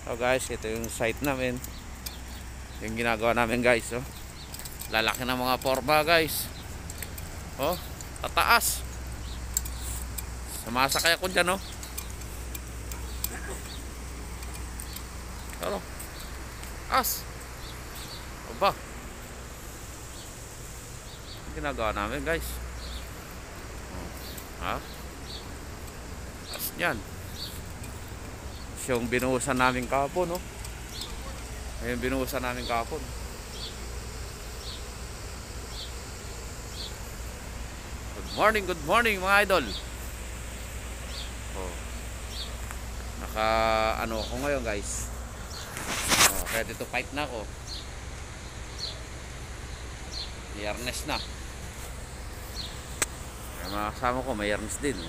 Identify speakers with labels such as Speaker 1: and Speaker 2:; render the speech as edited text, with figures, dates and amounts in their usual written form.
Speaker 1: So guys, ito yung site namin. Yung ginagawa namin guys, oh. Lalaki ng mga forma guys. Oh, tataas. Sumasakay ako dyan, oh. Ano? As. Aba. Ginagawa namin guys. Oh. Ha? As yan. Yung binuhusan namin kahapon, no? Ayun, binuhusan namin kahapon. Good morning mga idol. Oh. Naka ano ako ngayon guys. Oh, ready to fight na ako. May harness na. Kaya mga kasama ko may harness din.